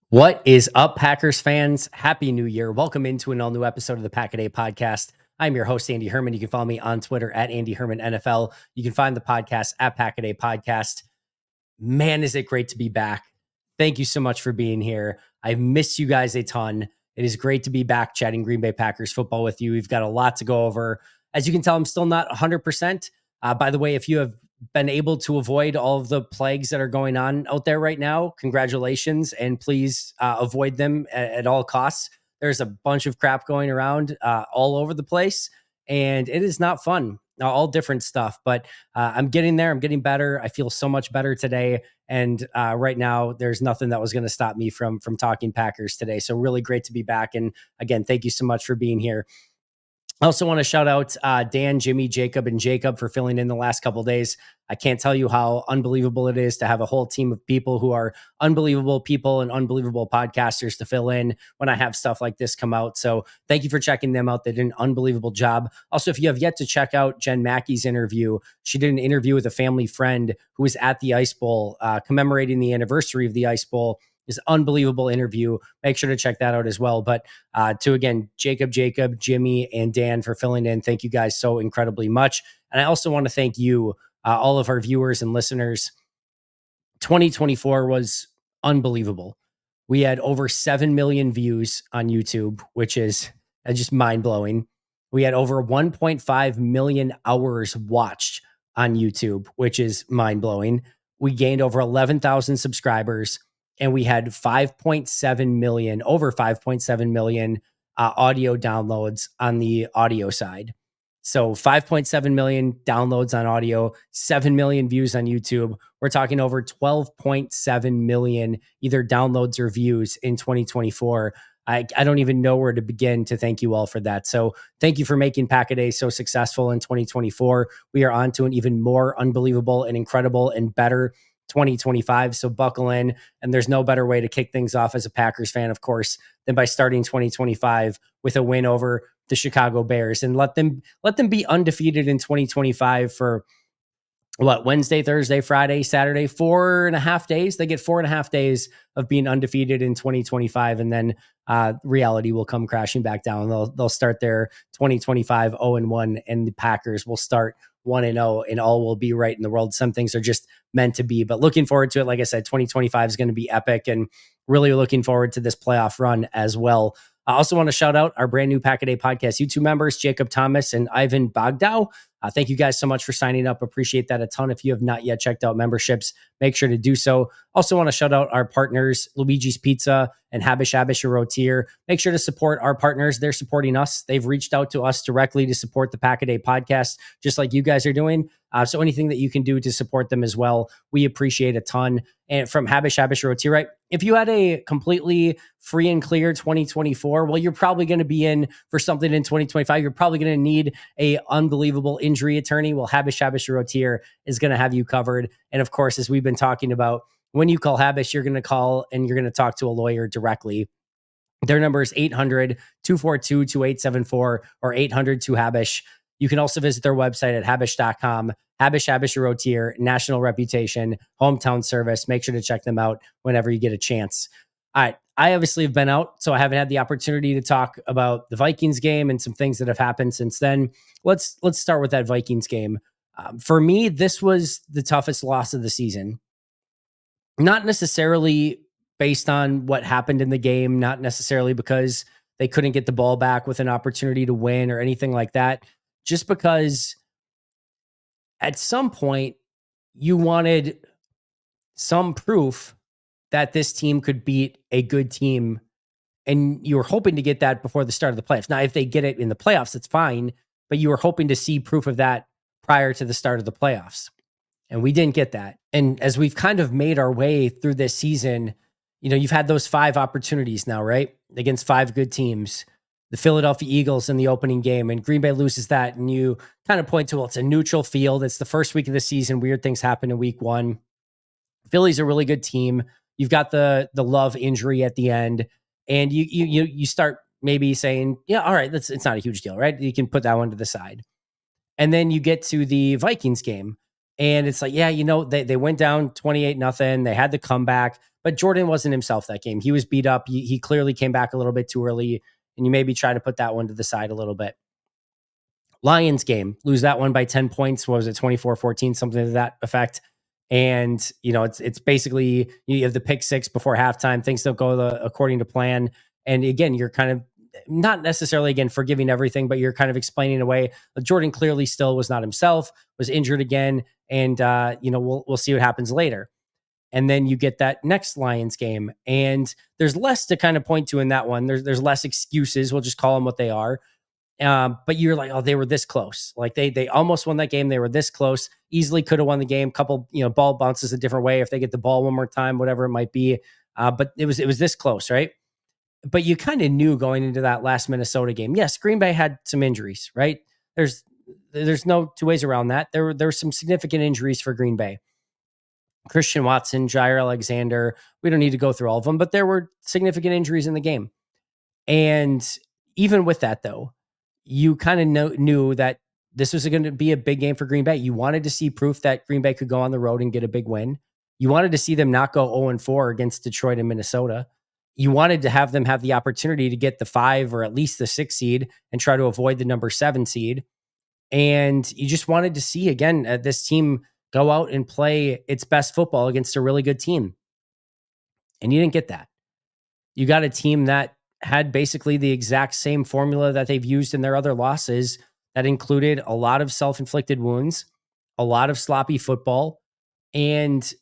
What is up, Packers fans? Happy New Year. Welcome into an all-new episode of the Pack-A-Day Podcast. I'm your host, Andy Herman. You can follow me on Twitter at Andy Herman NFL. You can find the podcast at Pack-A-Day Podcast. Man, is it great to be back. Thank you so much for being here. I've missed you guys a ton. It is great to be back chatting Green Bay Packers football with you. We've got a lot to go over. As you can tell, I'm still not 100%. By the way, if you have been able to avoid all of the plagues that are going on out there right now, congratulations, and please avoid them at all costs. There's a bunch of crap going around all over the place, and it is not fun. All different stuff, but I'm getting there. I'm getting better. I feel so much better today. And right now, there's nothing that was going to stop me from talking Packers today. So really great to be back. And again, thank you so much for being here. I also want to shout out Dan, Jimmy, Jacob, and Jacob for filling in the last couple of days. I can't tell you how unbelievable it is to have a whole team of people who are unbelievable people and unbelievable podcasters to fill in when I have stuff like this come out. So thank you for checking them out. They did an unbelievable job. Also, if you have yet to check out Jen Mackey's interview, she did an interview with a family friend who was at the Ice Bowl, commemorating the anniversary of the Ice Bowl. Is unbelievable interview. Make sure to check that out as well. But to again, Jacob, Jimmy, and Dan for filling in. Thank you guys so incredibly much. And I also want to thank you, all of our viewers and listeners. 2024 was unbelievable. We had over 7 million views on YouTube, which is just mind blowing. We had over 1.5 million hours watched on YouTube, which is mind blowing. We gained over 11,000 subscribers, and we had 5.7 million, over 5.7 million audio downloads on the audio side. So 5.7 million downloads on audio, 7 million views on YouTube. We're talking over 12.7 million either downloads or views in 2024. I don't even know where to begin to thank you all for that. So thank you for making Pack-A-Day so successful in 2024. We are on to an even more unbelievable and incredible and better 2025. So buckle in. And there's no better way to kick things off as a Packers fan, of course, than by starting 2025 with a win over the Chicago Bears, and let them be undefeated in 2025 for Wednesday, Thursday, Friday, Saturday, 4.5 days. They get 4.5 days of being undefeated in 2025. And then reality will come crashing back down. They'll start their 2025 0-1, and the Packers will start 1-0, and all will be right in the world. Some things are just meant to be, but looking forward to it. Like I said, 2025 is going to be epic, and really looking forward to this playoff run as well. I also want to shout out our brand new Pack-A-Day Podcast YouTube members, Jacob Thomas and Ivan Bogdow. Thank you guys so much for signing up. Appreciate that a ton. If you have not yet checked out memberships, make sure to do so. Also want to shout out our partners, Luigi's Pizza and Habish Rotier. Make sure to support our partners. They're supporting us. They've reached out to us directly to support the Pack-A-Day Podcast, just like you guys are doing. So anything that you can do to support them as well, we appreciate a ton. And from Habish Rotier, right? If you had a completely free and clear 2024, well, you're probably going to be in for something in 2025. You're probably going to need a unbelievable injury attorney. Well, Habish Rotier is going to have you covered. And of course, as we've been talking about, when you call Habish, you're going to call and you're going to talk to a lawyer directly. Their number is 800-242-2874 or 800-2HABISH. You can also visit their website at habish.com. Habish Rotier, national reputation, hometown service. Make sure to check them out whenever you get a chance. All right. I obviously have been out, so I haven't had the opportunity to talk about the Vikings game and some things that have happened since then. Let's start with that Vikings game. For me, this was the toughest loss of the season. Not necessarily based on what happened in the game, not necessarily because they couldn't get the ball back with an opportunity to win or anything like that. Just because at some point you wanted some proof that this team could beat a good team, and you were hoping to get that before the start of the playoffs. Now, if they get it in the playoffs, that's fine, but you were hoping to see proof of that prior to the start of the playoffs. And we didn't get that. And as we've kind of made our way through this season, you've had those 5 opportunities now, right? Against 5 good teams. The Philadelphia Eagles in the opening game, and Green Bay loses that. And you kind of point to, well, it's a neutral field. It's the first week of the season. Weird things happen in week 1. Philly's a really good team. You've got the Love injury at the end, and you start maybe saying, yeah, all right, it's not a huge deal, right? You can put that one to the side. And then you get to the Vikings game. And it's like, yeah, they went down 28-0. They had the comeback, but Jordan wasn't himself that game. He was beat up. He clearly came back a little bit too early, and you maybe try to put that one to the side a little bit. Lions game, lose that one by 10 points. What was it, 24-14, something to that effect. And, it's basically you have the pick six before halftime. Things don't go according to plan. And again, you're kind of not necessarily, again, forgiving everything, but you're kind of explaining away. Jordan clearly still was not himself, was injured again. And, we'll see what happens later. And then you get that next Lions game. And there's less to kind of point to in that one. There's less excuses. We'll just call them what they are. But you're like, oh, they were this close. Like they almost won that game. They were this close. Easily could have won the game. Couple, ball bounces a different way if they get the ball one more time, whatever it might be. But it was this close, right? But you kind of knew going into that last Minnesota game. Yes, Green Bay had some injuries, right? There's no two ways around that. There were some significant injuries for Green Bay. Christian Watson, Jair Alexander. We don't need to go through all of them, but there were significant injuries in the game. And even with that, though, you kind of knew that this was going to be a big game for Green Bay. You wanted to see proof that Green Bay could go on the road and get a big win. You wanted to see them not go 0-4 against Detroit and Minnesota. You wanted to have them have the opportunity to get the 5 or at least the 6 seed and try to avoid the number 7 seed. And you just wanted to see, again, this team go out and play its best football against a really good team. And you didn't get that. You got a team that had basically the exact same formula that they've used in their other losses that included a lot of self-inflicted wounds, a lot of sloppy football, and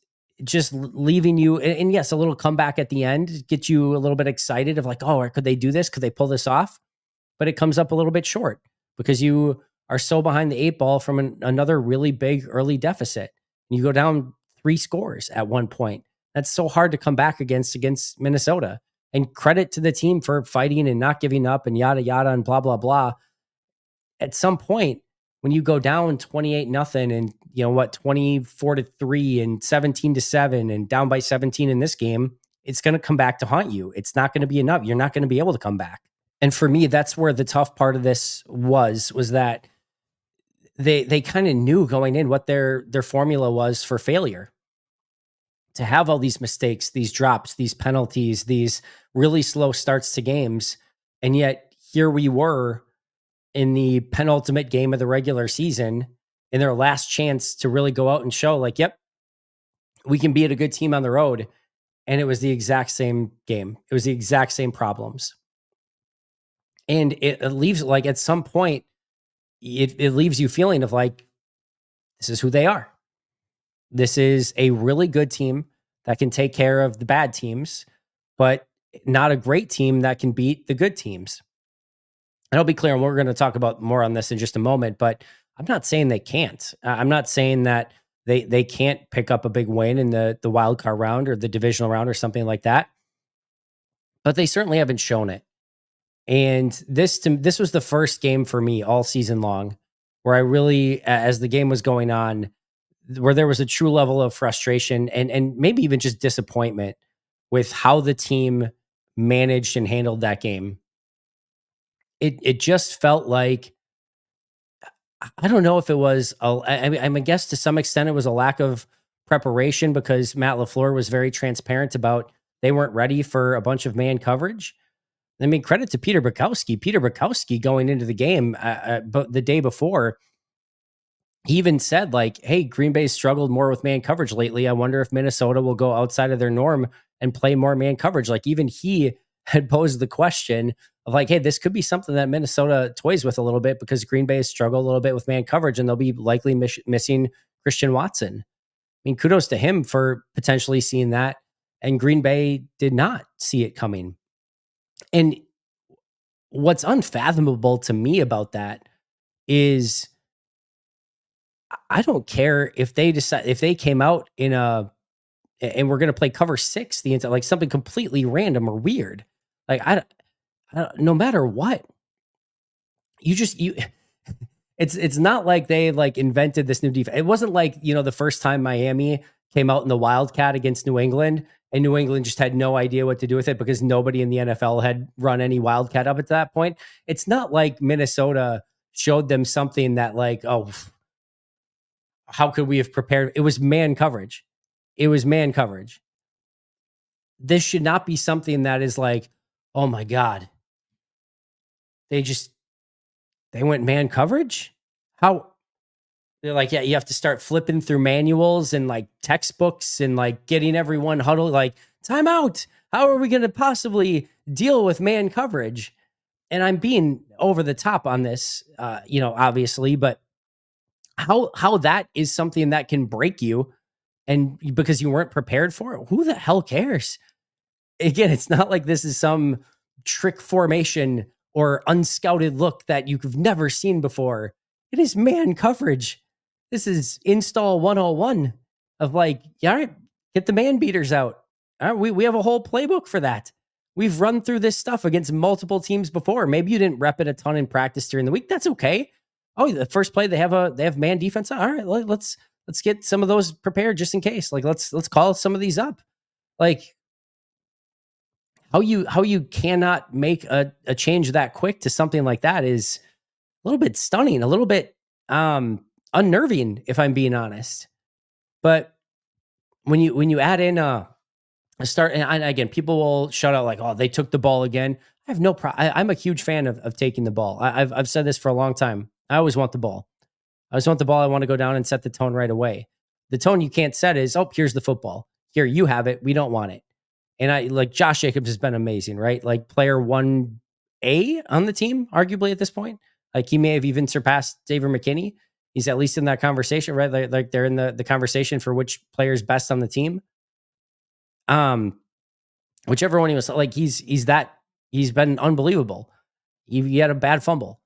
just leaving you, and yes, a little comeback at the end, get you a little bit excited of like, oh, could they do this? Could they pull this off? But it comes up a little bit short because you are so behind the 8 ball from another really big early deficit. You go down 3 scores at one point. That's so hard to come back against Minnesota. And credit to the team for fighting and not giving up and yada, yada, and blah, blah, blah. At some point, when you go down 28-0 and 24-3 and 17-7 and down by 17 in this game, it's going to come back to haunt you. It's not going to be enough. You're not going to be able to come back. And for me, that's where the tough part of this was that they kind of knew going in what their formula was for failure. To have all these mistakes, these drops, these penalties, these really slow starts to games. And yet here we were in the penultimate game of the regular season in their last chance to really go out and show like, yep, we can beat a good team on the road. And it was the exact same game. It was the exact same problems. And it leaves, like, at some point, it leaves you feeling of like, this is who they are. This is a really good team that can take care of the bad teams, but not a great team that can beat the good teams. And I'll be clear, and we're going to talk about more on this in just a moment, but I'm not saying they can't. I'm not saying that they can't pick up a big win in the wild card round or the divisional round or something like that. But they certainly haven't shown it. And this was the first game for me all season long where I really, as the game was going on, where there was a true level of frustration and maybe even just disappointment with how the team managed and handled that game. It just felt like, I don't know if it was, I guess to some extent it was a lack of preparation because Matt LaFleur was very transparent about they weren't ready for a bunch of man coverage. I mean, credit to Peter Bukowski. Peter Bukowski going into the game, but the day before, he even said like, hey, Green Bay struggled more with man coverage lately. I wonder if Minnesota will go outside of their norm and play more man coverage. Like even he had posed the question of like, hey, this could be something that Minnesota toys with a little bit because Green Bay has struggled a little bit with man coverage and they'll be likely missing Christian Watson. I mean, kudos to him for potentially seeing that. And Green Bay did not see it coming. And what's unfathomable to me about that is I don't care if they decide, if they came out and we're going to play cover 6 the entire, like something completely random or weird. Like I don't, no matter what, you it's not like they like invented this new defense. It wasn't like, the first time Miami came out in the Wildcat against New England and New England just had no idea what to do with it because nobody in the NFL had run any Wildcat up at that point. It's not like Minnesota showed them something that like, oh, how could we have prepared? It was man coverage. It was man coverage. This should not be something that is like, oh my God, they just they went man coverage. How they're like, yeah, you have to start flipping through manuals and like textbooks and like getting everyone huddled, like, timeout. How are we going to possibly deal with man coverage? And I'm being over the top on this, obviously, but how that is something that can break you, and because you weren't prepared for it, who the hell cares? Again, it's not like this is some trick formation or unscouted look that you've never seen before. It is man coverage. This is install 101 of like, yeah, all right, get the man beaters out. All right, we have a whole playbook for that. We've run through this stuff against multiple teams before. Maybe you didn't rep it a ton in practice during the week. That's okay. Oh, the first play they have man defense. All right, let's get some of those prepared just in case. Like let's call some of these up. Like how you cannot make a change that quick to something like that is a little bit stunning, a little bit unnerving, if I'm being honest. But when you add in a start, and again, people will shout out like, oh, they took the ball again. I have no problem. I'm a huge fan of taking the ball. I've said this for a long time. I always want the ball. I just want the ball. I want to go down and set the tone right away. The tone you can't set is, oh, here's the football. Here, you have it. We don't want it. And I like Josh Jacobs has been amazing, right? Like player 1A on the team, arguably at this point. Like he may have even surpassed David McKinney. He's at least in that conversation, right? Like they're in the conversation for which player's best on the team. Whichever one he was, like he's been unbelievable. He had a bad fumble.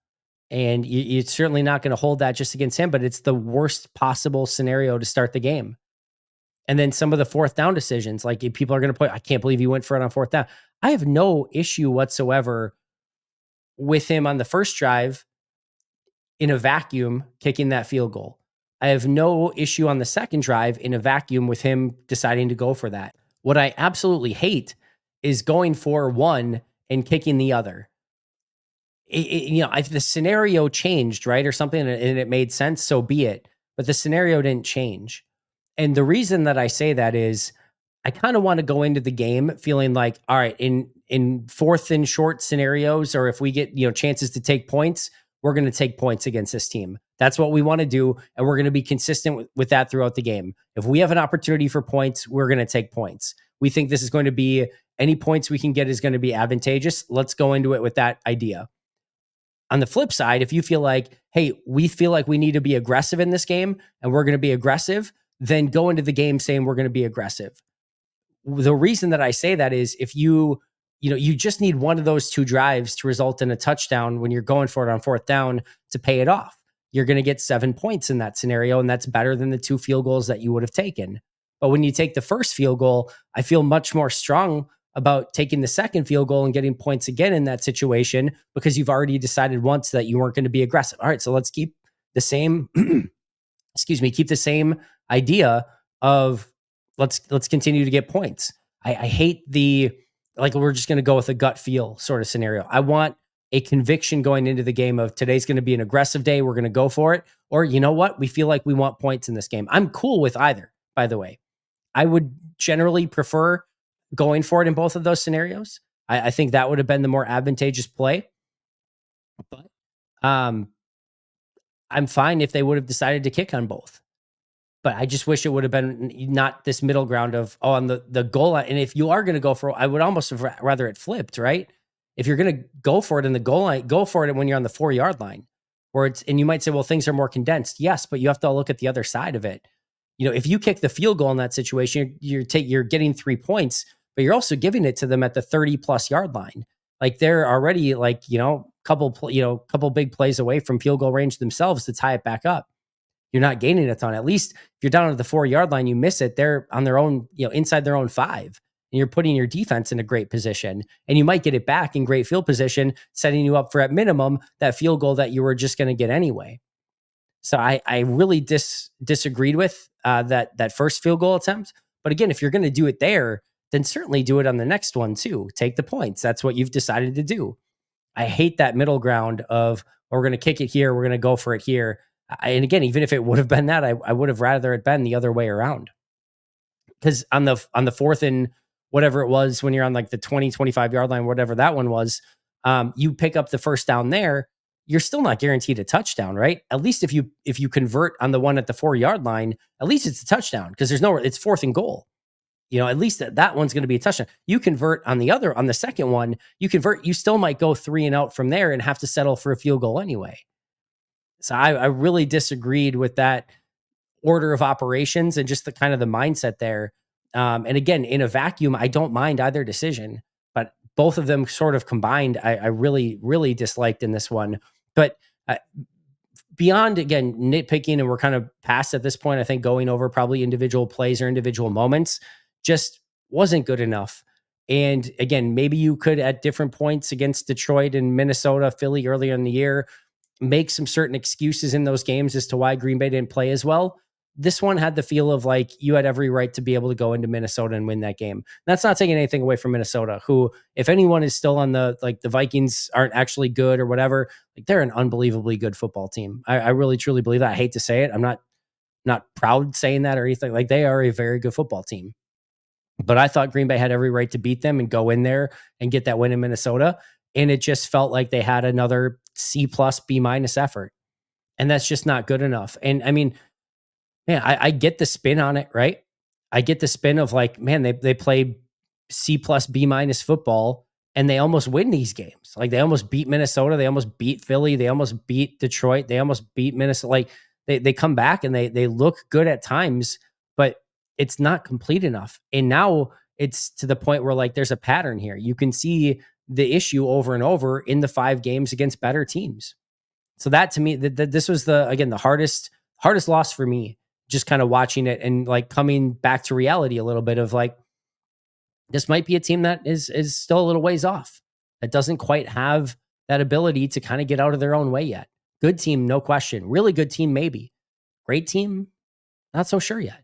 And you're certainly not going to hold that just against him, but it's the worst possible scenario to start the game. And then some of the fourth down decisions, like if people are going to put, I can't believe he went for it on fourth down. I have no issue whatsoever with him on the first drive in a vacuum kicking that field goal. I have no issue on the second drive in a vacuum with him deciding to go for that. What I absolutely hate is going for one and kicking the other. If the scenario changed, right, or something, and it made sense, so be it. But the scenario didn't change. And the reason that I say that is I kind of want to go into the game feeling like, all right, in fourth and short scenarios, or if we get, chances to take points, we're going to take points against this team. That's what we want to do. And we're going to be consistent with that throughout the game. If we have an opportunity for points, we're going to take points. We think this is going to be, any points we can get is going to be advantageous. Let's go into it with that idea. On the flip side, if you feel like, hey, we feel like we need to be aggressive in this game and we're going to be aggressive, then go into the game saying we're going to be aggressive. The reason that I say that is if you just need one of those two drives to result in a touchdown when you're going for it on fourth down to pay it off. You're going to get 7 points in that scenario, and that's better than the 2 field goals that you would have taken. But when you take the first field goal, I feel much more strong about taking the second field goal and getting points again in that situation because you've already decided once that you weren't going to be aggressive. All right, so let's keep the same keep the same idea of let's continue to get points. I hate the, like, we're just going to go with a gut feel sort of scenario. I want a conviction going into the game of today's going to be an aggressive day. We're going to go for it. Or you know what? We feel like we want points in this game. I'm cool with either, by the way. I would generally prefer going for it in both of those scenarios. I think that would have been the more advantageous play. But I'm fine if they would have decided to kick on both. But I just wish it would have been not this middle ground of, on the goal line. And if you are going to go for it, I would almost have rather it flipped, right? If you're going to go for it in the goal line, go for it when you're on the 4-yard line. And you might say, well, things are more condensed. Yes, but you have to look at the other side of it. If you kick the field goal in that situation, you're getting 3 points, but you're also giving it to them at the 30+ yard line. Like they're already couple big plays away from field goal range themselves to tie it back up. You're not gaining a ton. At least if you're down at the 4-yard line, you miss it. They're on their own, inside their own 5, and you're putting your defense in a great position, and you might get it back in great field position, setting you up for at minimum that field goal that you were just going to get anyway. So I really disagreed with that first field goal attempt. But again, if you're going to do it there, then certainly do it on the next one too. Take the points. That's what you've decided to do. I hate that middle ground of, we're going to kick it here, we're going to go for it here. And again, even if it would have been that, I would have rather it been the other way around. Because on the fourth and whatever it was, when you're on like the 20-25 yard line, whatever that one was, you pick up the first down there, you're still not guaranteed a touchdown, right? At least if you convert on the one at the 4 yard line, at least it's a touchdown, because it's fourth and goal. At least that one's going to be a touchdown. You convert on the second one, you still might go 3-and-out from there and have to settle for a field goal anyway. So I really disagreed with that order of operations and just the kind of the mindset there. And again, in a vacuum, I don't mind either decision, but both of them sort of combined, I really, really disliked in this one. But beyond, again, nitpicking, and we're kind of past at this point, I think going over probably individual plays or individual moments just wasn't good enough. And again, maybe you could at different points against Detroit and Minnesota, Philly earlier in the year, make some certain excuses in those games as to why Green Bay didn't play as well. This one had the feel of like you had every right to be able to go into Minnesota and win that game. That's not taking anything away from Minnesota, who, if anyone is still on the Vikings aren't actually good or whatever, like they're an unbelievably good football team. I really truly believe that. I hate to say it. I'm not proud saying that or anything. Like, they are a very good football team. But I thought Green Bay had every right to beat them and go in there and get that win in Minnesota. And it just felt like they had another C plus B minus effort. And that's just not good enough. And I mean, man, I get the spin on it, right? I get the spin of like, man, they play C plus B minus football and they almost win these games. Like, they almost beat Minnesota. They almost beat Philly. They almost beat Detroit. They almost beat Minnesota. Like, they come back and they look good at times, but it's not complete enough. And now it's to the point where like there's a pattern here. You can see the issue over and over in the 5 games against better teams. So that, to me, this was the hardest loss for me, just kind of watching it and like coming back to reality a little bit of like, this might be a team that is still a little ways off, that doesn't quite have that ability to kind of get out of their own way yet. Good team, no question. Really good team, maybe. Great team, not so sure yet.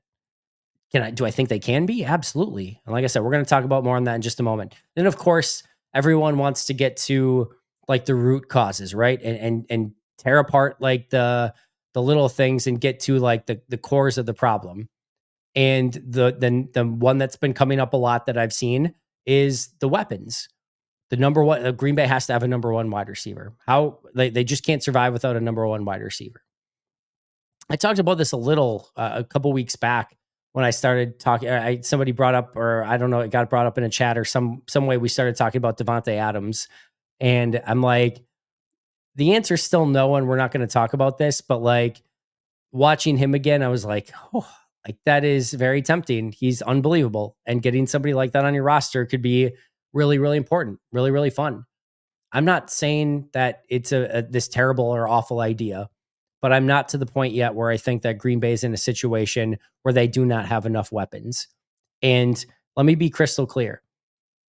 Do I think they can be? Absolutely. And like I said, we're going to talk about more on that in just a moment. Then, of course, everyone wants to get to like the root causes, right? And tear apart like the little things and get to like the cores of the problem. And the one that's been coming up a lot that I've seen is the weapons. The number one, Green Bay has to have a number one wide receiver. How they just can't survive without a number one wide receiver. I talked about this a little a couple weeks back when I started talking. Somebody brought up, or I don't know, it got brought up in a chat or some way. We started talking about Devontae Adams, and I'm like, the answer's still no, and we're not going to talk about this. But like, watching him again, I was like, oh, like that is very tempting. He's unbelievable, and getting somebody like that on your roster could be really, really important, really, really fun. I'm not saying that it's this terrible or awful idea, but I'm not to the point yet where I think that Green Bay is in a situation where they do not have enough weapons. And let me be crystal clear.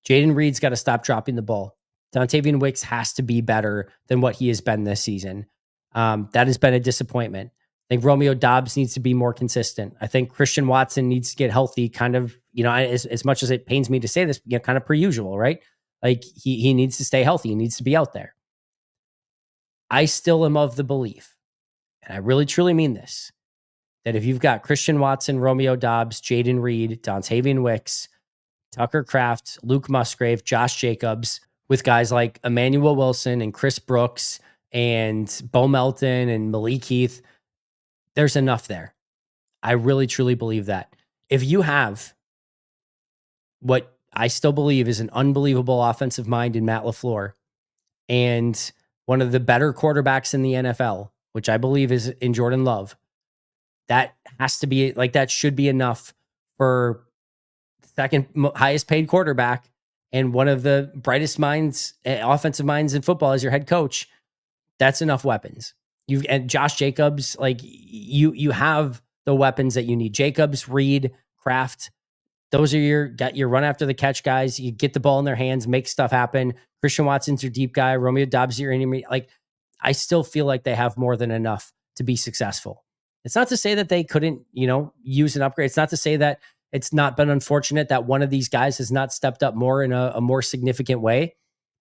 Jaden Reed's got to stop dropping the ball. Dontavian Wicks has to be better than what he has been this season. That has been a disappointment. I think Romeo Doubs needs to be more consistent. I think Christian Watson needs to get healthy, kind of, as much as it pains me to say this, kind of per usual, right? Like he needs to stay healthy. He needs to be out there. I still am of the belief, and I really truly mean this, that if you've got Christian Watson, Romeo Doubs, Jaden Reed, Dontavian Wicks, Tucker Kraft, Luke Musgrave, Josh Jacobs, with guys like Emmanuel Wilson and Chris Brooks and Bo Melton and Malik Heath, there's enough there. I really truly believe that. If you have what I still believe is an unbelievable offensive mind in Matt LaFleur and one of the better quarterbacks in the NFL, which I believe is in Jordan Love, that has to be like, that should be enough for the second highest paid quarterback and one of the brightest minds, offensive minds in football as your head coach. That's enough weapons. And Josh Jacobs, like you have the weapons that you need. Jacobs, Reed, Kraft, those are your run after the catch guys. You get the ball in their hands, make stuff happen. Christian Watson's your deep guy. Romeo Doubs, your enemy. Like, I still feel like they have more than enough to be successful. It's not to say that they couldn't, use an upgrade. It's not to say that it's not been unfortunate that one of these guys has not stepped up more in a more significant way.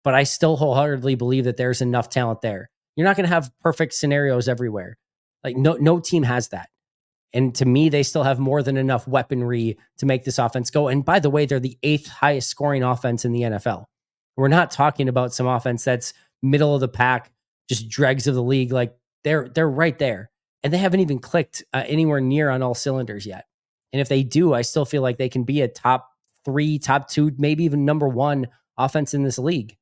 But I still wholeheartedly believe that there's enough talent there. You're not going to have perfect scenarios everywhere. Like no team has that. And to me, they still have more than enough weaponry to make this offense go. And by the way, they're the 8th highest scoring offense in the NFL. We're not talking about some offense that's middle of the pack, just dregs of the league. Like they're right there, and they haven't even clicked anywhere near on all cylinders yet. And if they do, I still feel like they can be a top 3, top 2, maybe even number 1 offense in this league.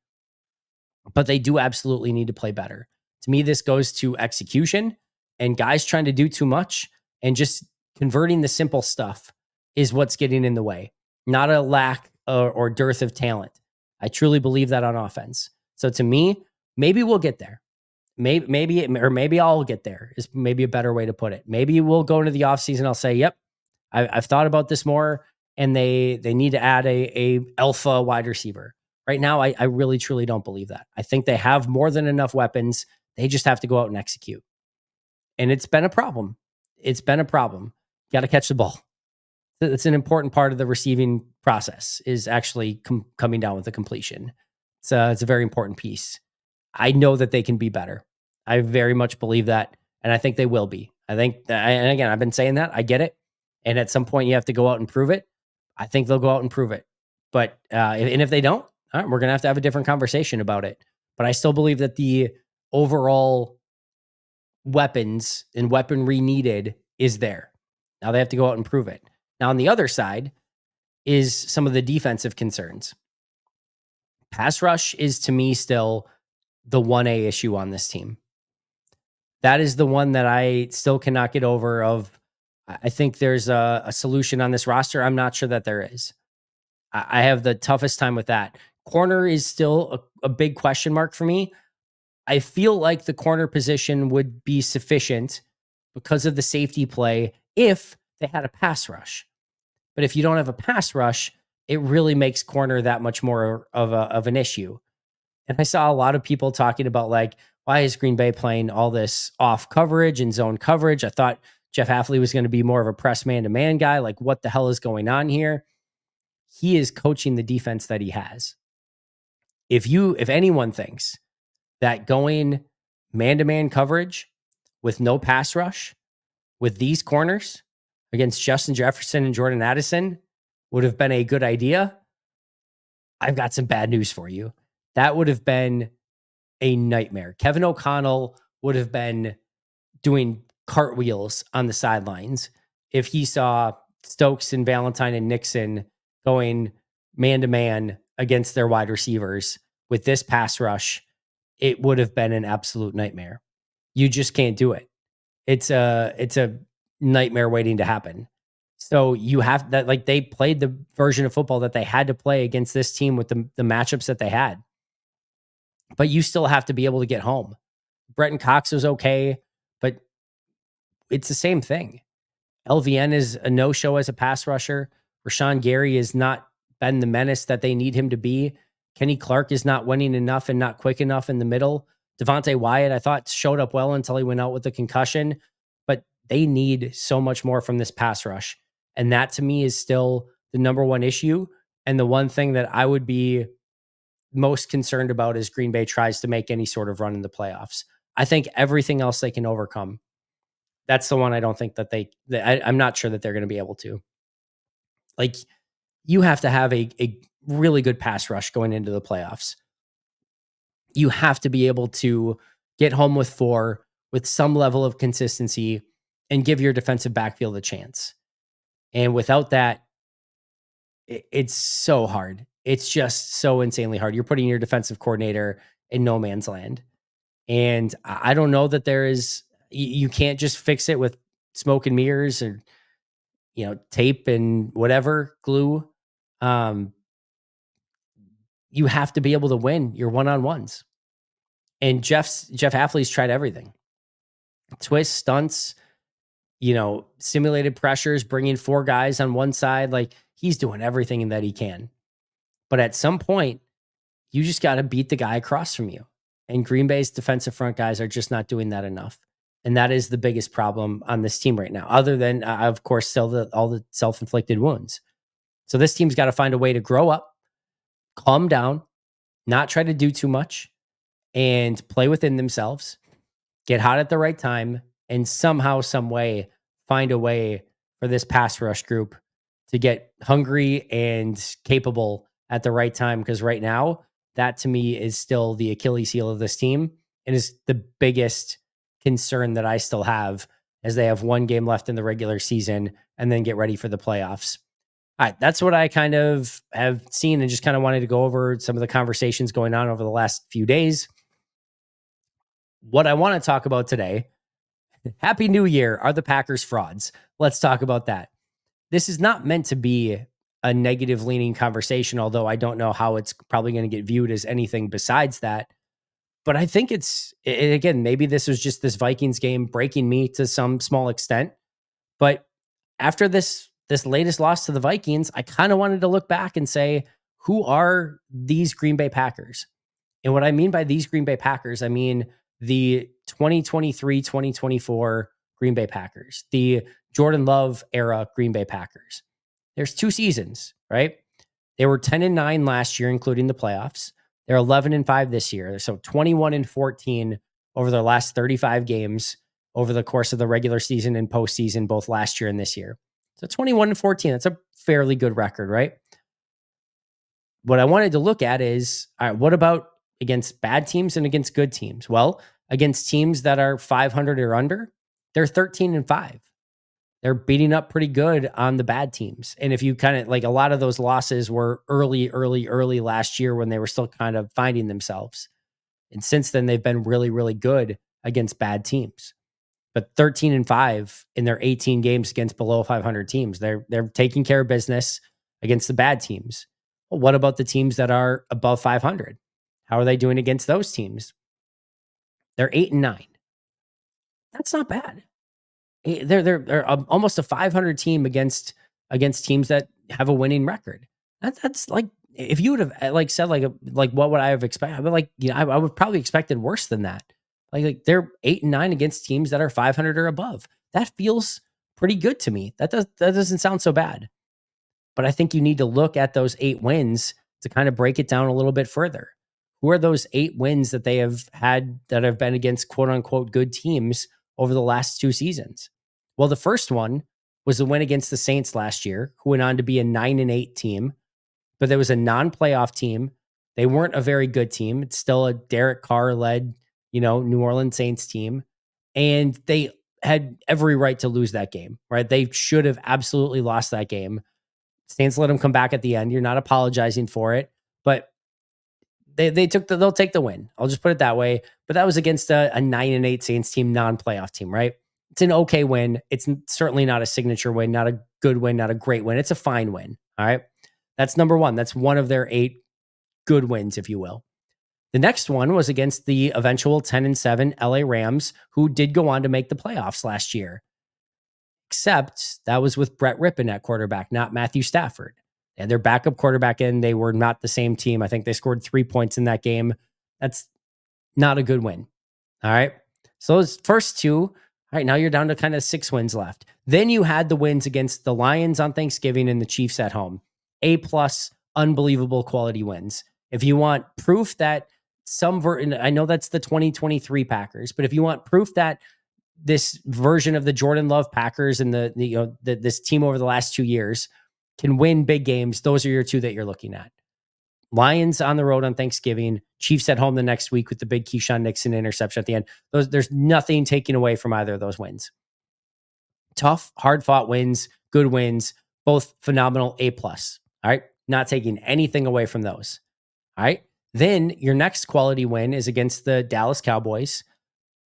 But they do absolutely need to play better. To me, this goes to execution and guys trying to do too much, and just converting the simple stuff is what's getting in the way, not a lack or dearth of talent. I truly believe that on offense. So to me, maybe we'll get there. Maybe I'll get there is maybe a better way to put it. Maybe we'll go into the offseason. I'll say, yep, I've thought about this more, and they need to add a alpha wide receiver. Right now, I really truly don't believe that. I think they have more than enough weapons. They just have to go out and execute. And it's been a problem. It's been a problem. Got to catch the ball. It's an important part of the receiving process, is actually coming down with the completion. It's a very important piece. I know that they can be better. I very much believe that, and I think they will be. I think, and again, I've been saying that. I get it. And at some point, you have to go out and prove it. I think they'll go out and prove it. But and if they don't, all right, we're going to have a different conversation about it. But I still believe that the overall weapons and weaponry needed is there. Now they have to go out and prove it. Now on the other side is some of the defensive concerns. Pass rush is, to me, still the 1A issue on this team. That is the one that I still cannot get over. I think there's a solution on this roster. I'm not sure that there is. I have the toughest time with that. Corner is still a big question mark for me. I feel like the corner position would be sufficient because of the safety play if they had a pass rush. But if you don't have a pass rush, it really makes corner that much more of an issue. And I saw a lot of people talking about, like, why is Green Bay playing all this off coverage and zone coverage? I thought Jeff Hafley was going to be more of a press man-to-man guy. Like, what the hell is going on here? He is coaching the defense that he has. If anyone thinks that going man-to-man coverage with no pass rush with these corners against Justin Jefferson and Jordan Addison would have been a good idea, I've got some bad news for you. That would have been a nightmare. Kevin O'Connell would have been doing cartwheels on the sidelines if he saw Stokes and Valentine and Nixon going man-to-man against their wide receivers with this pass rush. It would have been an absolute nightmare. You just can't do it. It's a nightmare waiting to happen. So you have that, like, they played the version of football that they had to play against this team with the matchups that they had. But you still have to be able to get home. Bretton Cox was okay, but it's the same thing. LVN is a no-show as a pass rusher. Rashawn Gary has not been the menace that they need him to be. Kenny Clark is not winning enough and not quick enough in the middle. Devontae Wyatt, I thought, showed up well until he went out with a concussion. But they need so much more from this pass rush. And that, to me, is still the number one issue. And the one thing that I would be most concerned about is Green Bay tries to make any sort of run in the playoffs. I think everything else they can overcome. That's the one I don't think that I'm not sure that they're going to be able to. Like, you have to have a really good pass rush going into the playoffs. You have to be able to get home with 4 with some level of consistency and give your defensive backfield a chance. And without that, it's so hard. It's just so insanely hard. You're putting your defensive coordinator in no man's land. And I don't know that there is, you can't just fix it with smoke and mirrors or, tape and whatever, glue. You have to be able to win your one-on-ones. And Jeff Hafley's tried everything. Twists, stunts, simulated pressures, bringing 4 guys on one side. Like, he's doing everything that he can. But at some point, you just got to beat the guy across from you. And Green Bay's defensive front guys are just not doing that enough. And that is the biggest problem on this team right now, other than, of course, still all the self-inflicted wounds. So this team's got to find a way to grow up, calm down, not try to do too much, and play within themselves, get hot at the right time, and somehow, some way, find a way for this pass rush group to get hungry and capable at the right time. Because right now, that to me is still the Achilles heel of this team and is the biggest concern that I still have as they have one game left in the regular season and then get ready for the playoffs. All right, that's what I kind of have seen and just kind of wanted to go over some of the conversations going on over the last few days. What I want to talk about today, Happy New Year, are the Packers frauds? Let's talk about that. This is not meant to be a negative leaning conversation, although I don't know how it's probably going to get viewed as anything besides that. But I think again, maybe this was just this Vikings game breaking me to some small extent. But after this latest loss to the Vikings, I kind of wanted to look back and say, who are these Green Bay Packers? And what I mean by these Green Bay Packers, I mean the 2023-2024 Green Bay Packers, the Jordan Love era Green Bay Packers. There's two seasons, right? They were 10-9 last year, including the playoffs. They're 11-5 this year. So 21-14 over their last 35 games over the course of the regular season and postseason, both last year and this year. So 21-14, that's a fairly good record, right? What I wanted to look at is, all right, what about against bad teams and against good teams? Well, against teams that are 500 or under, they're 13-5. They're beating up pretty good on the bad teams. And if you kind of like, a lot of those losses were early last year when they were still kind of finding themselves. And since then, they've been really, really good against bad teams. But 13-5 in their 18 games against below 500 teams, they're taking care of business against the bad teams. Well, what about the teams that are above 500? How are they doing against those teams? They're 8-9. That's not bad. They're almost a 500 team against teams that have a winning record. That's like, if you would have like said like what would I have expected? I would I would probably expected worse than that. Like they're 8-9 against teams that are 500 or above. That feels pretty good to me. That doesn't sound so bad. But I think you need to look at those 8 wins to kind of break it down a little bit further. Who are those 8 wins that they have had that have been against quote unquote good teams over the last 2 seasons? Well, the first one was the win against the Saints last year, who went on to be a 9-8 team, but there was a non-playoff team. They weren't a very good team. It's still a Derek Carr led, New Orleans Saints team. And they had every right to lose that game, right? They should have absolutely lost that game. Saints let them come back at the end. You're not apologizing for it, but they'll take the win. I'll just put it that way. But that was against a 9-8 Saints team, non-playoff team, right? It's an okay win. It's certainly not a signature win, not a good win, not a great win. It's a fine win. All right. That's number one. That's one of their 8 good wins, if you will. The next one was against the eventual 10-7 LA Rams, who did go on to make the playoffs last year. Except that was with Brett Rippon at quarterback, not Matthew Stafford. And their backup quarterback in, they were not the same team. I think they scored 3 points in that game. That's not a good win. All right. So those first 2, all right, now you're down to kind of 6 wins left. Then you had the wins against the Lions on Thanksgiving and the Chiefs at home. A+, unbelievable quality wins. If you want proof that I know that's the 2023 Packers, but if you want proof that this version of the Jordan Love Packers and this team over the last 2 years can win big games, those are your 2 that you're looking at. Lions on the road on Thanksgiving, Chiefs at home the next week with the big Keyshawn Nixon interception at the end. There's nothing taken away from either of those wins. Tough, hard-fought wins, good wins, both phenomenal, A+. All right, not taking anything away from those. All right, then your next quality win is against the Dallas Cowboys.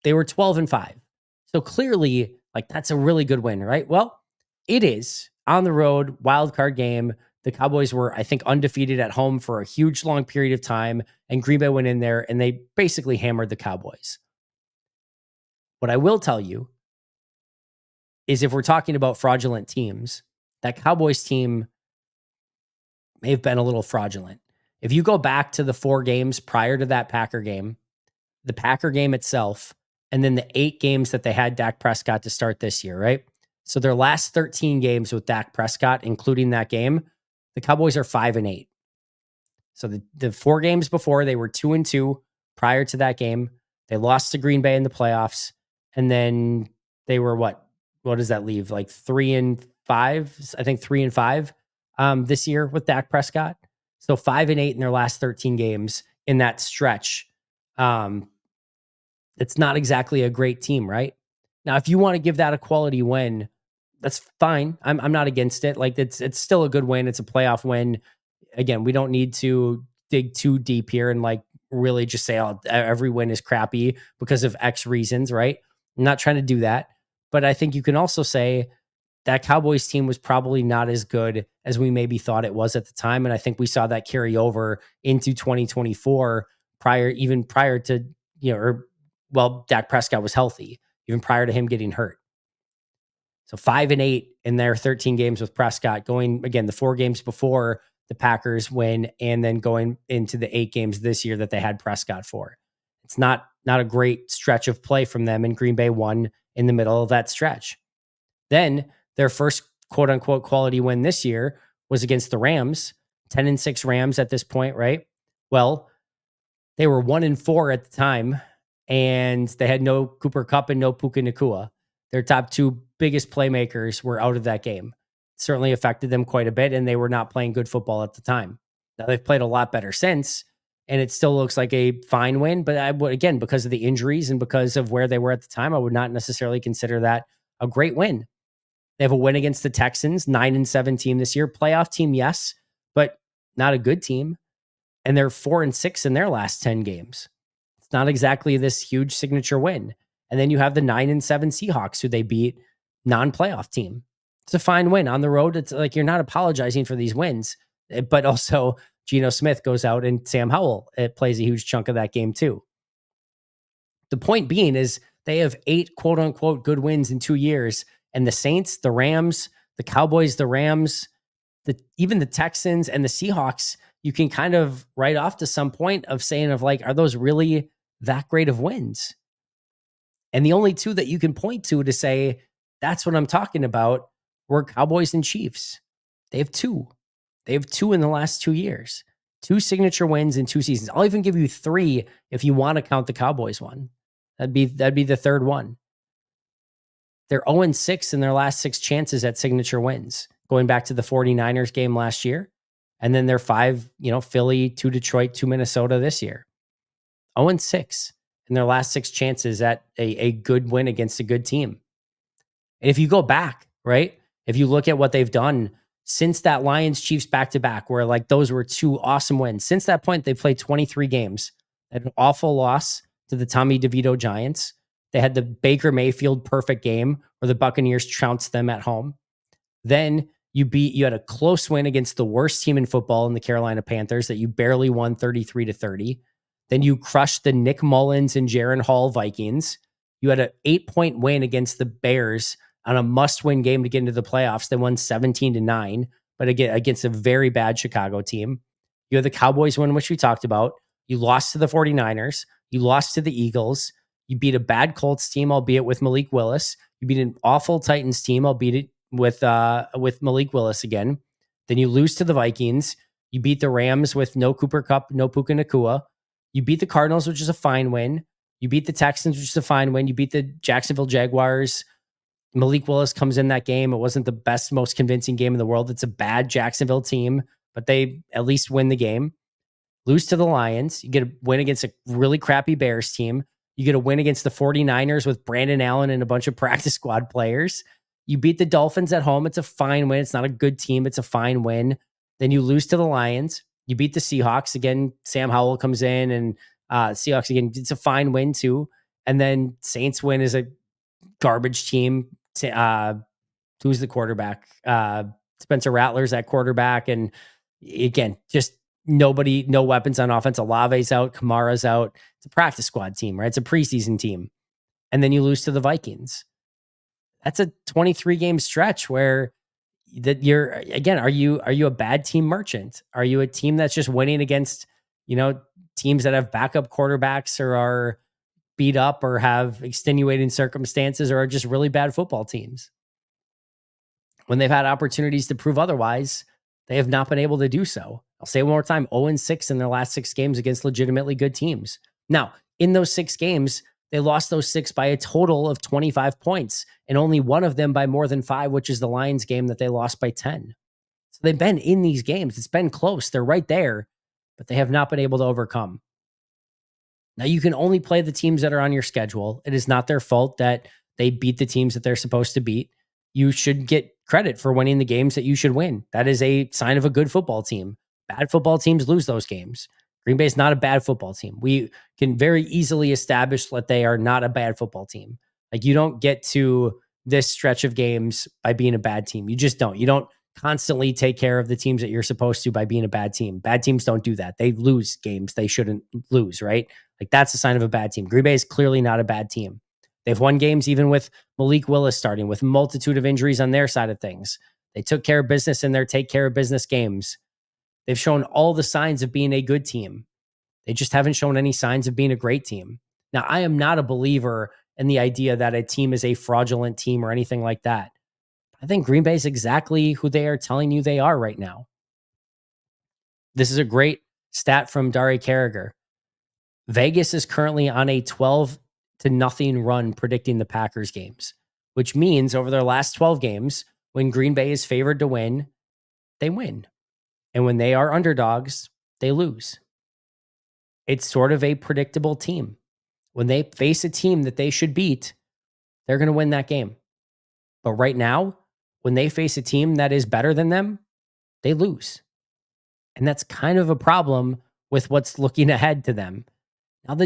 They were 12-5. So clearly, like, that's a really good win, right? Well, it is on the road, wild card game. The Cowboys were, I think, undefeated at home for a huge, long period of time, and Green Bay went in there and they basically hammered the Cowboys. What I will tell you is, if we're talking about fraudulent teams, that Cowboys team may have been a little fraudulent. If you go back to the 4 games prior to that Packer game, the Packer game itself, and then the 8 games that they had Dak Prescott to start this year, right? So their last 13 games with Dak Prescott, including that game, the Cowboys are 5-8. So the 4 games before, they were 2-2 prior to that game. They lost to Green Bay in the playoffs. And then They were what does that leave? Like 3-5, I think 3-5 this year with Dak Prescott. So 5-8 in their last 13 games in that stretch. Um, it's not exactly a great team, right? Now, if you want to give that a quality win, that's fine. I'm not against it. Like it's still a good win. It's a playoff win. Again, we don't need to dig too deep here and like really just say, oh, every win is crappy because of X reasons, right? I'm not trying to do that. But I think you can also say that Cowboys team was probably not as good as we maybe thought it was at the time. And I think we saw that carry over into 2024 even prior to, Dak Prescott was healthy, even prior to him getting hurt. So 5-8 in their 13 games with Prescott, going again the 4 games before the Packers win, and then going into the 8 games this year that they had Prescott for. It's not a great stretch of play from them, and Green Bay won in the middle of that stretch. Then their first quote unquote quality win this year was against the Rams, 10-6 Rams at this point, right? Well, they were 1-4 at the time, and they had no Cooper Kupp and no Puka Nacua. Their top 2 biggest playmakers were out of that game. Certainly affected them quite a bit, and they were not playing good football at the time. Now they've played a lot better since, and it still looks like a fine win. But I would, again, because of the injuries and because of where they were at the time, I would not necessarily consider that a great win. They have a win against the Texans, 9-7 team this year. Playoff team, yes, but not a good team. And they're 4-6 in their last 10 games. It's not exactly this huge signature win. And then you have the 9-7 Seahawks, who they beat, non-playoff team. It's a fine win on the road. It's like you're not apologizing for these wins, but also Geno Smith goes out and Sam Howell plays a huge chunk of that game too. The point being is they have 8 quote unquote good wins in 2 years, and the Saints, the Rams, the Cowboys, the Rams, even the Texans and the Seahawks, you can kind of write off to some point of saying of like, are those really that great of wins? And the only 2 that you can point to say, that's what I'm talking about, were Cowboys and Chiefs. They have 2. They have 2 in the last 2 years. 2 signature wins in 2 seasons. I'll even give you 3 if you want to count the Cowboys one. That'd be the third one. They're 0-6 in their last 6 chances at signature wins, going back to the 49ers game last year. And then they're 5, Philly, 2 Detroit, 2 Minnesota this year. 0-6 in their last 6 chances at a good win against a good team. And if you go back, right, if you look at what they've done since that Lions Chiefs back-to-back, where like those were 2 awesome wins. Since that point, they've played 23 games. They had an awful loss to the Tommy DeVito Giants. They had the Baker Mayfield perfect game where the Buccaneers trounced them at home. Then you had a close win against the worst team in football in the Carolina Panthers that you barely won 33-30. Then you crushed the Nick Mullins and Jaron Hall Vikings. You had an 8-point win against the Bears on a must-win game to get into the playoffs. They won 17-9, but again, against a very bad Chicago team. You had the Cowboys win, which we talked about. You lost to the 49ers. You lost to the Eagles. You beat a bad Colts team, albeit with Malik Willis. You beat an awful Titans team, albeit with Malik Willis again. Then you lose to the Vikings. You beat the Rams with no Cooper Kupp, no Puka Nacua. You beat the Cardinals, which is a fine win. You beat the Texans, which is a fine win. You beat the Jacksonville Jaguars. Malik Willis comes in that game. It wasn't the best, most convincing game in the world. It's a bad Jacksonville team, but they at least win the game. Lose to the Lions. You get a win against a really crappy Bears team. You get a win against the 49ers with Brandon Allen and a bunch of practice squad players. You beat the Dolphins at home. It's a fine win. It's not a good team. It's a fine win. Then you lose to the Lions. You beat the Seahawks. Again, Sam Howell comes in, and Seahawks, again, it's a fine win too. And then Saints win as a garbage team. Who's the quarterback? Spencer Rattler's at quarterback. And again, just nobody, no weapons on offense. Olave's out. Kamara's out. It's a practice squad team, right? It's a preseason team. And then you lose to the Vikings. That's a 23 game stretch where that you're, again, are you a bad team merchant? Are you a team that's just winning against, teams that have backup quarterbacks or are beat up or have extenuating circumstances or are just really bad football teams? When they've had opportunities to prove otherwise, they have not been able to do so. I'll say it one more time, 0-6 in their last 6 games against legitimately good teams. Now, in those 6 games, They lost those 6 by a total of 25 points, and only one of them by more than 5, which is the Lions game that they lost by 10. So they've been in these games. It's been close. They're right there, but they have not been able to overcome. Now, you can only play the teams that are on your schedule. It is not their fault that they beat the teams that they're supposed to beat. You should get credit for winning the games that you should win. That is a sign of a good football team. Bad football teams lose those games. Green Bay is not a bad football team. We can very easily establish that they are not a bad football team. Like, you don't get to this stretch of games by being a bad team. You just don't. You don't constantly take care of the teams that you're supposed to by being a bad team. Bad teams don't do that. They lose games they shouldn't lose, right? Like, that's a sign of a bad team. Green Bay is clearly not a bad team. They've won games even with Malik Willis starting, with multitude of injuries on their side of things. They took care of business in their take care of business games. They've shown all the signs of being a good team. They just haven't shown any signs of being a great team. Now, I am not a believer in the idea that a team is a fraudulent team or anything like that. I think Green Bay is exactly who they are telling you they are right now. This is a great stat from Dari Carragher. Vegas is currently on a 12-0 run predicting the Packers games, which means over their last 12 games, when Green Bay is favored to win, they win. And when they are underdogs, they lose. It's sort of a predictable team. When they face a team that they should beat, they're going to win that game. But right now, when they face a team that is better than them, they lose. And that's kind of a problem with what's looking ahead to them. Now,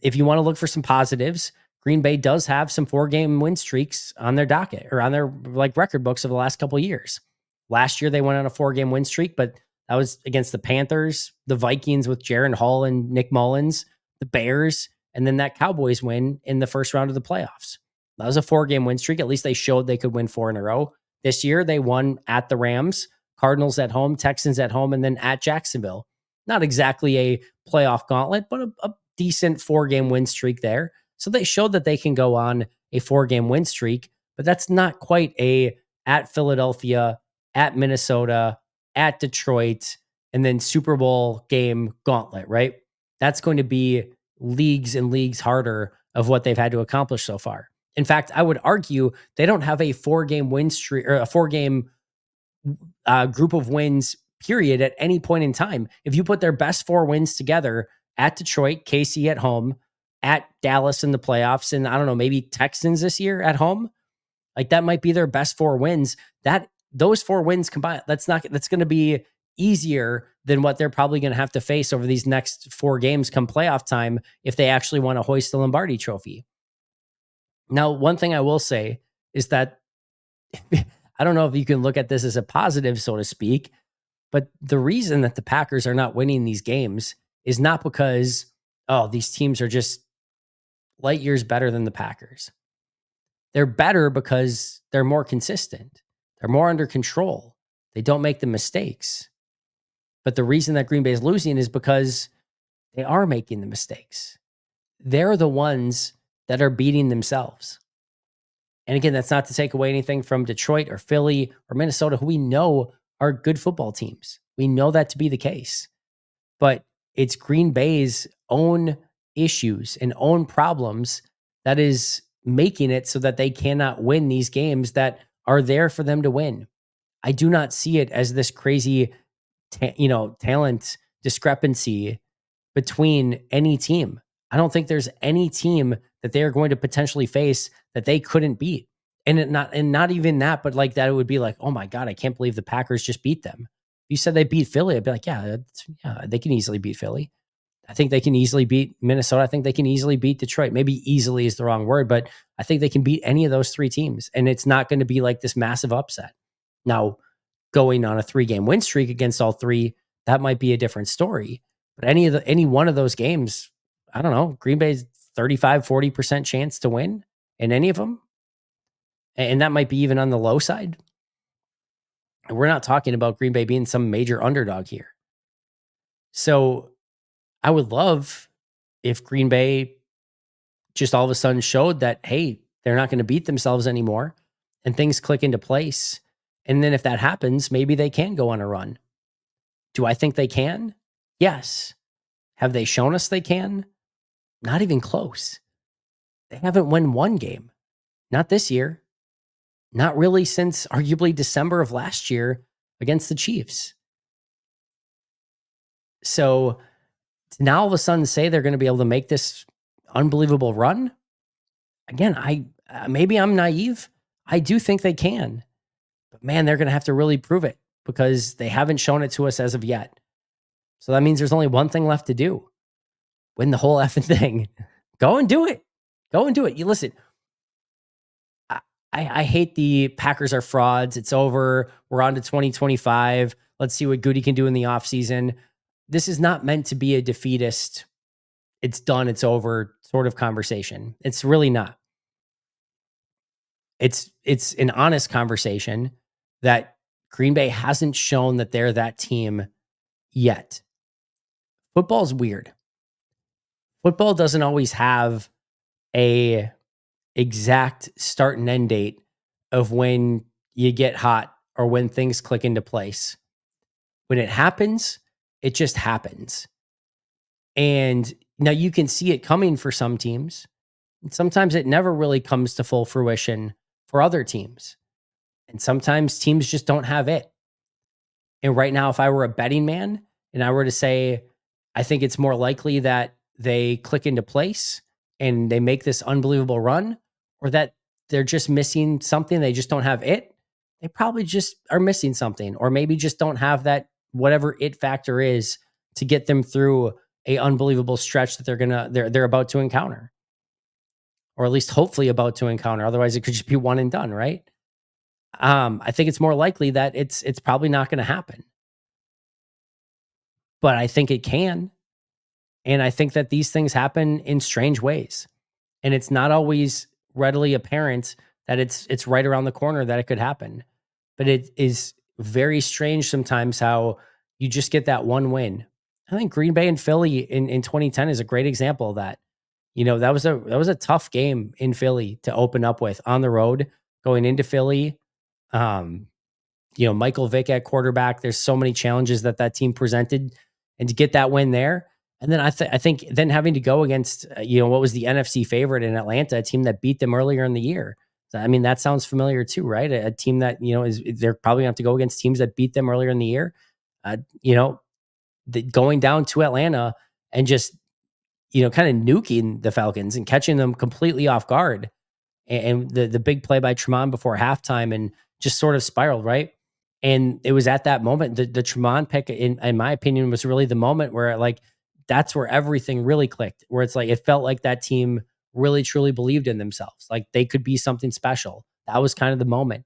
if you want to look for some positives, Green Bay does have some 4-game win streaks on their docket or on their record books of the last couple of years. Last year, they went on a 4-game win streak, but that was against the Panthers, the Vikings with Jaron Hall and Nick Mullins, the Bears, and then that Cowboys win in the first round of the playoffs. That was a 4-game win streak. At least they showed they could win 4 in a row. This year, they won at the Rams, Cardinals at home, Texans at home, and then at Jacksonville. Not exactly a playoff gauntlet, but a decent 4-game win streak there. So they showed that they can go on a 4-game win streak, but that's not quite a at Philadelphia, at Minnesota, at Detroit, and then Super Bowl game gauntlet, right? That's going to be leagues and leagues harder of what they've had to accomplish so far. In fact, I would argue they don't have a 4-game win streak or a 4-game group of wins, period, at any point in time. If you put their best 4 wins together at Detroit, KC at home, at Dallas in the playoffs, and I don't know, maybe Texans this year at home, like that might be their best 4 wins. Those 4 wins combined, that's going to be easier than what they're probably going to have to face over these next 4 games come playoff time if they actually want to hoist the Lombardi trophy. Now, one thing I will say is that I don't know if you can look at this as a positive, so to speak, but the reason that the Packers are not winning these games is not because, these teams are just light years better than the Packers. They're better because they're more consistent. They're more under control. They don't make the mistakes. But the reason that Green Bay is losing is because they are making the mistakes. They're the ones that are beating themselves. And again, that's not to take away anything from Detroit or Philly or Minnesota, who we know are good football teams. We know that to be the case. But it's Green Bay's own issues and own problems that is making it so that they cannot win these games that are there for them to win. I do not see it as this crazy, talent discrepancy between any team. I don't think there's any team that they are going to potentially face that they couldn't beat. And not even that, but like that, it would be like, oh my God, I can't believe the Packers just beat them. If you said they beat Philly, I'd be like, yeah, they can easily beat Philly. I think they can easily beat Minnesota. I think they can easily beat Detroit. Maybe easily is the wrong word, but I think they can beat any of those 3 teams. And it's not going to be like this massive upset. Now, going on a 3-game win streak against all 3, that might be a different story. But any one of those games, I don't know, Green Bay's 35-40% chance to win in any of them. And that might be even on the low side. We're not talking about Green Bay being some major underdog here. So I would love if Green Bay just all of a sudden showed that, hey, they're not going to beat themselves anymore and things click into place. And then if that happens, maybe they can go on a run. Do I think they can? Yes. Have they shown us they can? Not even close. They haven't won one game. Not this year. Not really since arguably December of last year against the Chiefs. So to now all of a sudden say they're going to be able to make this unbelievable run, again, I maybe I'm naive. I do think they can, but man, they're going to have to really prove it because they haven't shown it to us as of yet. So that means there's only one thing left to do: win the whole effing thing. Go and do it. Go and do it. You listen. I, I hate the Packers are frauds. It's over. We're on to 2025. Let's see what Goody can do in the offseason. This is not meant to be a defeatist, it's done, it's over sort of conversation. It's really not. It's an honest conversation that Green Bay hasn't shown that they're that team yet. Football's weird. Football doesn't always have a exact start and end date of when you get hot or when things click into place. When it happens, it just happens. And now you can see it coming for some teams. And sometimes it never really comes to full fruition for other teams. And sometimes teams just don't have it. And right now, if I were a betting man and I were to say, I think it's more likely that they click into place and they make this unbelievable run, or that they're just missing something, they just don't have it. They probably just are missing something, or maybe just don't have that whatever it factor is to get them through a unbelievable stretch that they're about to encounter, or at least hopefully about to encounter. Otherwise, it could just be one and done, right? I think it's more likely that it's probably not going to happen, but I think it can, and I think that these things happen in strange ways, and it's not always readily apparent that it's right around the corner that it could happen, but it is very strange sometimes how you just get that one win. I think Green Bay and Philly in 2010 is a great example of that. You know, that was a tough game in Philly to open up with on the road going into Philly. Um, Michael Vick at quarterback. There's so many challenges that team presented, and to get that win there, and then I think then having to go against what was the NFC favorite in Atlanta, a team that beat them earlier in the year. So, I mean, that sounds familiar too, right? A team that is they're probably going to have to go against teams that beat them earlier in the year. Uh, you know, going down to Atlanta and just kind of nuking the Falcons and catching them completely off guard, and the big play by Tremont before halftime, and just sort of spiraled, right? And it was at that moment, the Tremont pick, in my opinion, was really the moment where that's where everything really clicked, where it's like it felt like that team really truly believed in themselves, like they could be something special. That was kind of the moment.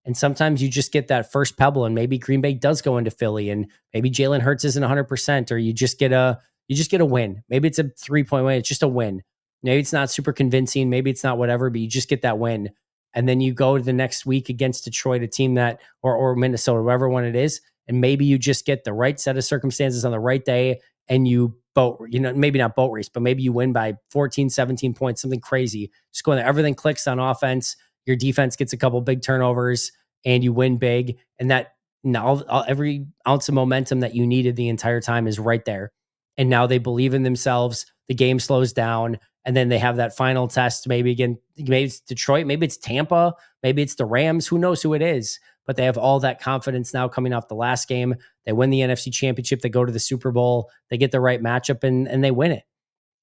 And sometimes you just get that first pebble, and maybe Green Bay does go into Philly, and maybe Jalen Hurts isn't 100%, or you just get a win. Maybe it's a 3-point win. It's just a win. Maybe it's not super convincing. Maybe it's not whatever, but you just get that win. And then you go to the next week against Detroit, a team that, or Minnesota, whoever one it is. And maybe you just get the right set of circumstances on the right day, and you maybe not boat race, but maybe you win by 14, 17 points, something crazy. Just go in there. Everything clicks on offense. Your defense gets a couple big turnovers, and you win big. And that now every ounce of momentum that you needed the entire time is right there. And now they believe in themselves. The game slows down, and then they have that final test. Maybe again, maybe it's Detroit, maybe it's Tampa, maybe it's the Rams. Who knows who it is? But they have all that confidence now coming off the last game. They win the NFC Championship. They go to the Super Bowl. They get the right matchup, and they win it.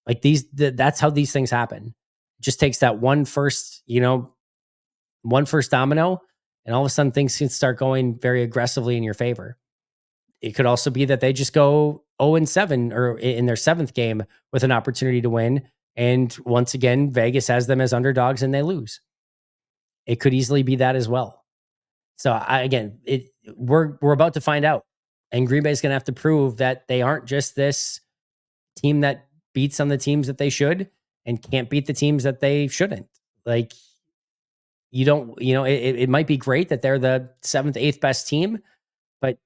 Like that's how these things happen. It just takes that one first domino, and all of a sudden things can start going very aggressively in your favor. It could also be that they just go 0-7 or in their seventh game with an opportunity to win. And once again, Vegas has them as underdogs and they lose. It could easily be that as well. So we're about to find out. And Green Bay is going to have to prove that they aren't just this team that beats on the teams that they should and can't beat the teams that they shouldn't. Like, it might be great that they're the seventh, eighth best team, but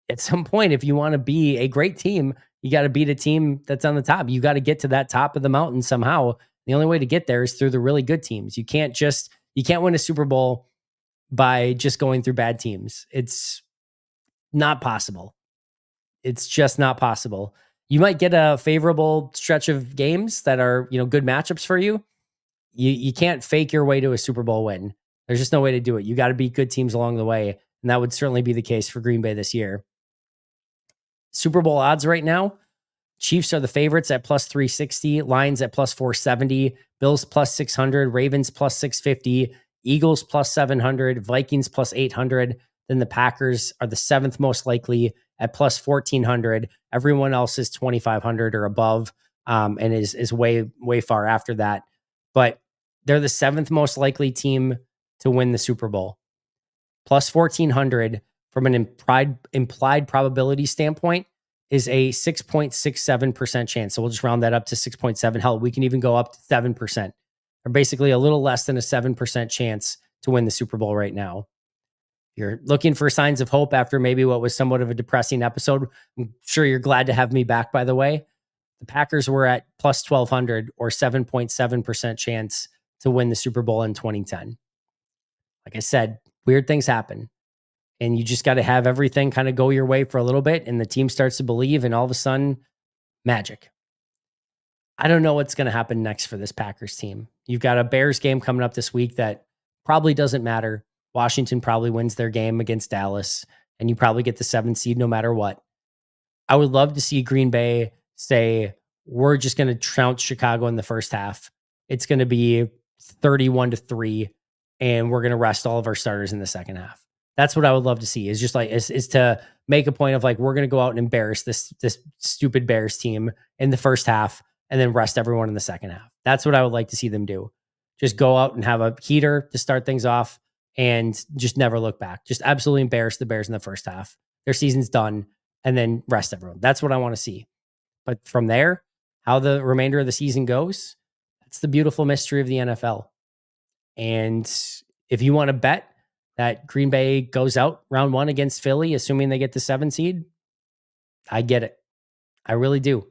at some point, if you want to be a great team, you got to beat a team that's on the top. You got to get to that top of the mountain somehow. The only way to get there is through the really good teams. You can't win a Super Bowl by just going through bad teams. It's not possible. It's just not possible. You might get a favorable stretch of games that are, good matchups for you, You can't fake your way to a Super Bowl win. There's just no way to do it. You got to beat good teams along the way, and that would certainly be the case for Green Bay this year. Super Bowl odds right now, Chiefs are the favorites at plus 360, Lions at plus 470, Bills plus 600, Ravens plus 650, Eagles plus 700, Vikings plus 800. Then the Packers are the seventh most likely at plus 1400. Everyone else is 2500 or above, and is way far after that. But they're the seventh most likely team to win the Super Bowl. Plus 1400 from an implied probability standpoint is a 6.67% chance. So we'll just round that up to 6.7. Hell, we can even go up to 7%, or basically a little less than a 7% chance to win the Super Bowl right now. You're looking for signs of hope after maybe what was somewhat of a depressing episode. I'm sure you're glad to have me back, by the way. The Packers were at plus 1200 or 7.7% chance to win the Super Bowl in 2010. Like I said, weird things happen. And you just got to have everything kind of go your way for a little bit, and the team starts to believe, and all of a sudden, magic. I don't know what's going to happen next for this Packers team. You've got a Bears game coming up this week that probably doesn't matter. Washington probably wins their game against Dallas, and you probably get the 7th seed no matter what. I would love to see Green Bay say, we're just going to trounce Chicago in the first half. It's going to be 31-3, and we're going to rest all of our starters in the second half. That's what I would love to see, is just like, is to make a point of like, we're going to go out and embarrass this stupid Bears team in the first half and then rest everyone in the second half. That's what I would like to see them do. Just go out and have a heater to start things off and just never look back. Just absolutely embarrass the Bears in the first half. Their season's done, and then rest everyone. That's what I want to see. But from there, how the remainder of the season goes, that's the beautiful mystery of the NFL. And if you want to bet that Green Bay goes out round 1 against Philly, assuming they get the 7 seed, I get it. I really do.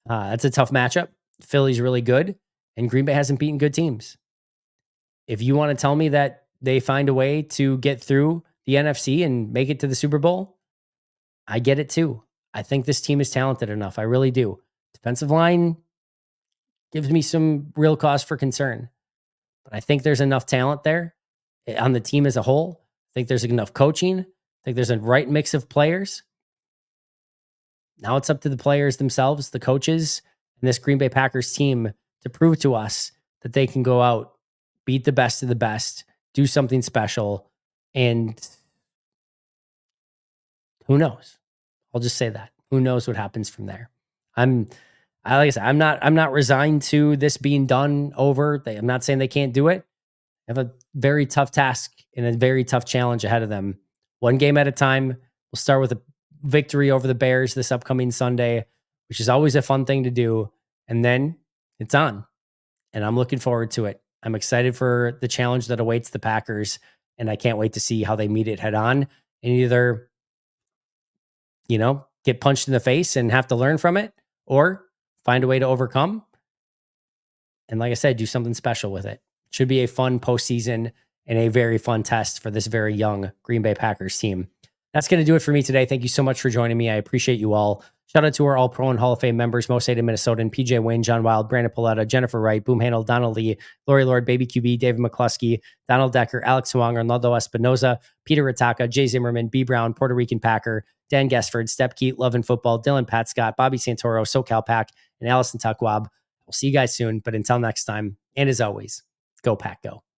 That's a tough matchup. Philly's really good, and Green Bay hasn't beaten good teams. If you want to tell me that they find a way to get through the NFC and make it to the Super Bowl, I get it too. I think this team is talented enough. I really do. Defensive line gives me some real cause for concern, but I think there's enough talent there on the team as a whole. I think there's enough coaching. I think there's a right mix of players. Now it's up to the players themselves, the coaches, and this Green Bay Packers team to prove to us that they can go out, beat the best of the best, do something special, and who knows? I'll just say that. Who knows what happens from there? Like I said, I'm not resigned to this being done over. I'm not saying they can't do it. They have a very tough task and a very tough challenge ahead of them. One game at a time. We'll start with a victory over the Bears this upcoming Sunday, which is always a fun thing to do. And then it's on. And I'm looking forward to it. I'm excited for the challenge that awaits the Packers, and I can't wait to see how they meet it head on and either, get punched in the face and have to learn from it, or find a way to overcome. And like I said, do something special with it. Should be a fun postseason and a very fun test for this very young Green Bay Packers team. That's going to do it for me today. Thank you so much for joining me. I appreciate you all. Shout out to our All-Pro and Hall of Fame members, Mo Saden, Minnesotan, PJ Wayne, John Wild, Brandon Paletta, Jennifer Wright, Boom Handle, Donald Lee, Lori Lord, Baby QB, David McCluskey, Donald Decker, Alex Huang, Arnaldo Espinoza, Peter Ritaka, Jay Zimmerman, B. Brown, Puerto Rican Packer, Dan Gesford, Step Keat, Love and Football, Dylan Pat Scott, Bobby Santoro, SoCal Pack, and Allison Tuckwab. We'll see you guys soon. But until next time, and as always, go Pack, go.